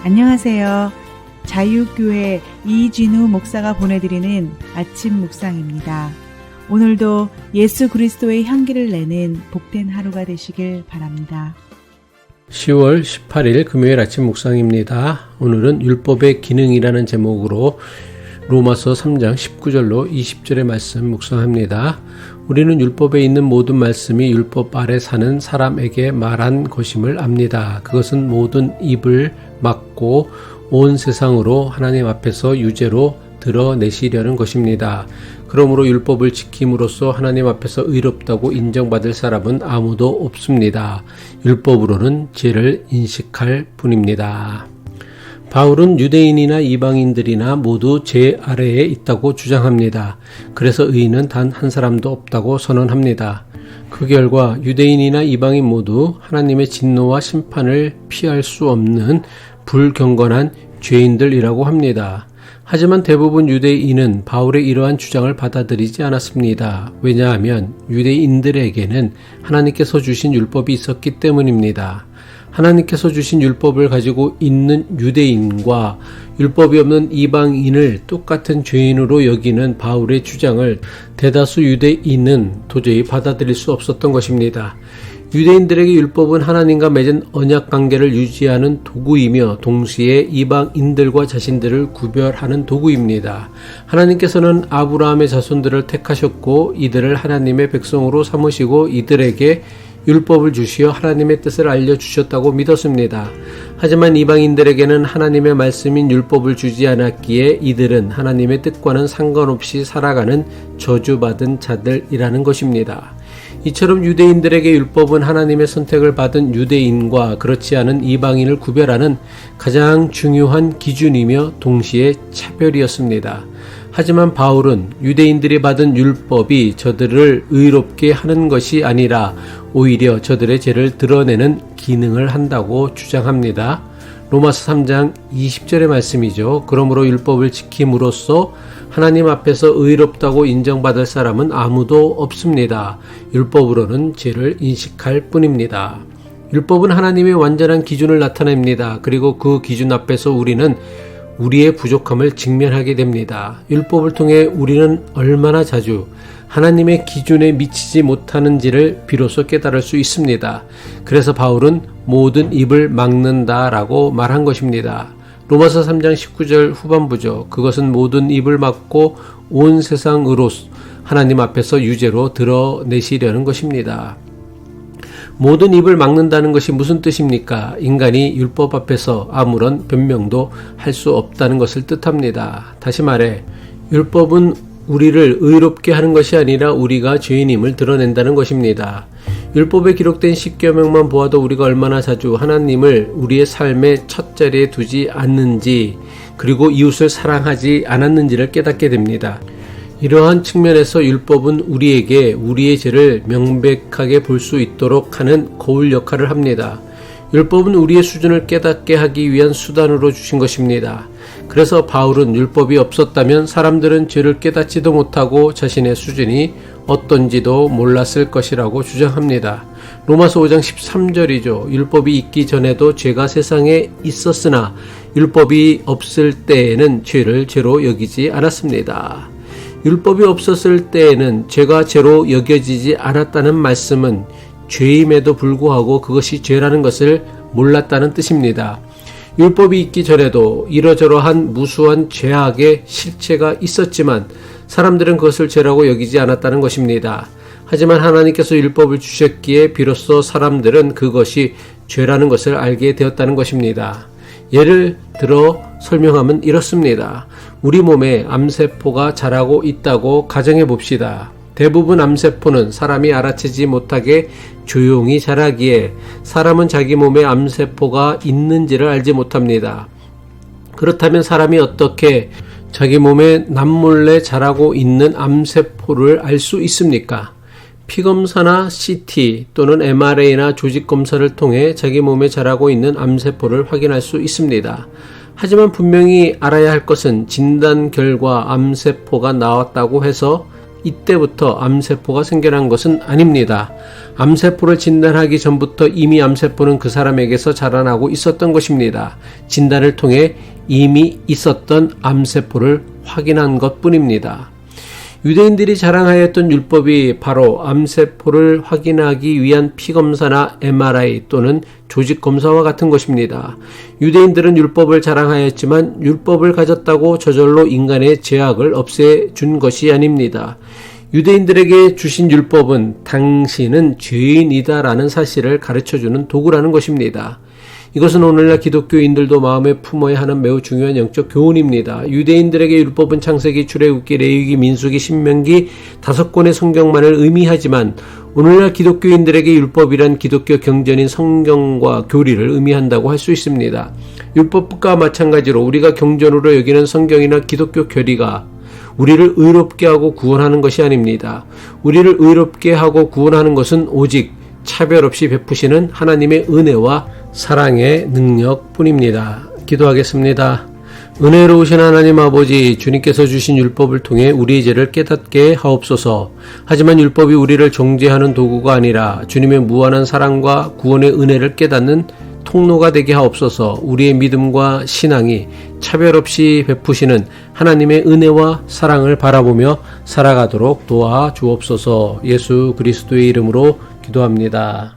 안녕하세요. 자유교회 이진우 목사가 보내드리는 아침 묵상입니다. 오늘도 예수 그리스도의 향기를 내는 복된 하루가 되시길 바랍니다. 10월 18일 금요일 아침 묵상입니다. 오늘은 율법의 기능이라는 제목으로 로마서 3장 19절로 20절의 말씀 묵상합니다. 우리는 율법에 있는 모든 말씀이 율법 아래 사는 사람에게 말한 것임을 압니다. 그것은 모든 입을 막고 온 세상으로 하나님 앞에서 유죄로 드러내시려는 것입니다. 그러므로 율법을 지킴으로써 하나님 앞에서 의롭다고 인정받을 사람은 아무도 없습니다. 율법으로는 죄를 인식할 뿐입니다. 바울은 유대인이나 이방인들이나 모두 죄 아래에 있다고 주장합니다. 그래서 의인은 단 한 사람도 없다고 선언합니다. 그 결과 유대인이나 이방인 모두 하나님의 진노와 심판을 피할 수 없는 불경건한 죄인들이라고 합니다. 하지만 대부분 유대인은 바울의 이러한 주장을 받아들이지 않았습니다. 왜냐하면 유대인들에게는 하나님께서 주신 율법이 있었기 때문입니다. 하나님께서 주신 율법을 가지고 있는 유대인과 율법이 없는 이방인을 똑같은 죄인으로 여기는 바울의 주장을 대다수 유대인은 도저히 받아들일 수 없었던 것입니다. 유대인들에게 율법은 하나님과 맺은 언약 관계를 유지하는 도구이며 동시에 이방인들과 자신들을 구별하는 도구입니다. 하나님께서는 아브라함의 자손들을 택하셨고 이들을 하나님의 백성으로 삼으시고 이들에게 율법을 주시어 하나님의 뜻을 알려주셨다고 믿었습니다. 하지만 이방인들에게는 하나님의 말씀인 율법을 주지 않았기에 이들은 하나님의 뜻과는 상관없이 살아가는 저주받은 자들이라는 것입니다. 이처럼 유대인들에게 율법은 하나님의 선택을 받은 유대인과 그렇지 않은 이방인을 구별하는 가장 중요한 기준이며 동시에 차별이었습니다. 하지만 바울은 유대인들이 받은 율법이 저들을 의롭게 하는 것이 아니라 오히려 저들의 죄를 드러내는 기능을 한다고 주장합니다. 로마서 3장 20절의 말씀이죠. 그러므로 율법을 지킴으로써 하나님 앞에서 의롭다고 인정받을 사람은 아무도 없습니다. 율법으로는 죄를 인식할 뿐입니다. 율법은 하나님의 완전한 기준을 나타냅니다. 그리고 그 기준 앞에서 우리는 우리의 부족함을 직면하게 됩니다. 율법을 통해 우리는 얼마나 자주 하나님의 기준에 미치지 못하는지를 비로소 깨달을 수 있습니다. 그래서 바울은 모든 입을 막는다라고 말한 것입니다. 로마서 3장 19절 후반부죠. 그것은 모든 입을 막고 온 세상으로 하나님 앞에서 유죄로 드러내시려는 것입니다. 모든 입을 막는다는 것이 무슨 뜻입니까? 인간이 율법 앞에서 아무런 변명도 할 수 없다는 것을 뜻합니다. 다시 말해 율법은 우리를 의롭게 하는 것이 아니라 우리가 죄인임을 드러낸다는 것입니다. 율법에 기록된 10계명만 보아도 우리가 얼마나 자주 하나님을 우리의 삶의 첫 자리에 두지 않는지 그리고 이웃을 사랑하지 않았는지를 깨닫게 됩니다. 이러한 측면에서 율법은 우리에게 우리의 죄를 명백하게 볼 수 있도록 하는 거울 역할을 합니다. 율법은 우리의 수준을 깨닫게 하기 위한 수단으로 주신 것입니다. 그래서 바울은 율법이 없었다면 사람들은 죄를 깨닫지도 못하고 자신의 수준이 어떤지도 몰랐을 것이라고 주장합니다. 로마서 5장 13절이죠. 율법이 있기 전에도 죄가 세상에 있었으나 율법이 없을 때에는 죄를 죄로 여기지 않았습니다. 율법이 없었을 때에는 죄가 죄로 여겨지지 않았다는 말씀은 죄임에도 불구하고 그것이 죄라는 것을 몰랐다는 뜻입니다. 율법이 있기 전에도 이러저러한 무수한 죄악의 실체가 있었지만 사람들은 그것을 죄라고 여기지 않았다는 것입니다. 하지만 하나님께서 율법을 주셨기에 비로소 사람들은 그것이 죄라는 것을 알게 되었다는 것입니다. 예를 들어 설명하면 이렇습니다. 우리 몸에 암세포가 자라고 있다고 가정해 봅시다. 대부분 암세포는 사람이 알아채지 못하게 조용히 자라기에 사람은 자기 몸에 암세포가 있는지를 알지 못합니다. 그렇다면 사람이 어떻게 자기 몸에 남몰래 자라고 있는 암세포를 알 수 있습니까? 피검사나 CT 또는 MRA나 조직검사를 통해 자기 몸에 자라고 있는 암세포를 확인할 수 있습니다. 하지만 분명히 알아야 할 것은 진단 결과 암세포가 나왔다고 해서 이때부터 암세포가 생겨난 것은 아닙니다. 암세포를 진단하기 전부터 이미 암세포는 그 사람에게서 자라나고 있었던 것입니다. 진단을 통해 이미 있었던 암세포를 확인한 것뿐입니다. 유대인들이 자랑하였던 율법이 바로 암세포를 확인하기 위한 피검사나 MRI 또는 조직검사와 같은 것입니다. 유대인들은 율법을 자랑하였지만 율법을 가졌다고 저절로 인간의 죄악을 없애준 것이 아닙니다. 유대인들에게 주신 율법은 당신은 죄인이다라는 사실을 가르쳐주는 도구라는 것입니다. 이것은 오늘날 기독교인들도 마음에 품어야 하는 매우 중요한 영적 교훈입니다. 유대인들에게 율법은 창세기, 출애굽기, 레위기, 민수기, 신명기 5권의 성경만을 의미하지만 오늘날 기독교인들에게 율법이란 기독교 경전인 성경과 교리를 의미한다고 할 수 있습니다. 율법과 마찬가지로 우리가 경전으로 여기는 성경이나 기독교 교리가 우리를 의롭게 하고 구원하는 것이 아닙니다. 우리를 의롭게 하고 구원하는 것은 오직 차별 없이 베푸시는 하나님의 은혜와 사랑의 능력뿐입니다. 기도하겠습니다. 은혜로우신 하나님 아버지, 주님께서 주신 율법을 통해 우리의 죄를 깨닫게 하옵소서. 하지만 율법이 우리를 정죄하는 도구가 아니라 주님의 무한한 사랑과 구원의 은혜를 깨닫는 통로가 되게 하옵소서. 우리의 믿음과 신앙이 차별 없이 베푸시는 하나님의 은혜와 사랑을 바라보며 살아가도록 도와 주옵소서. 예수 그리스도의 이름으로 기도합니다.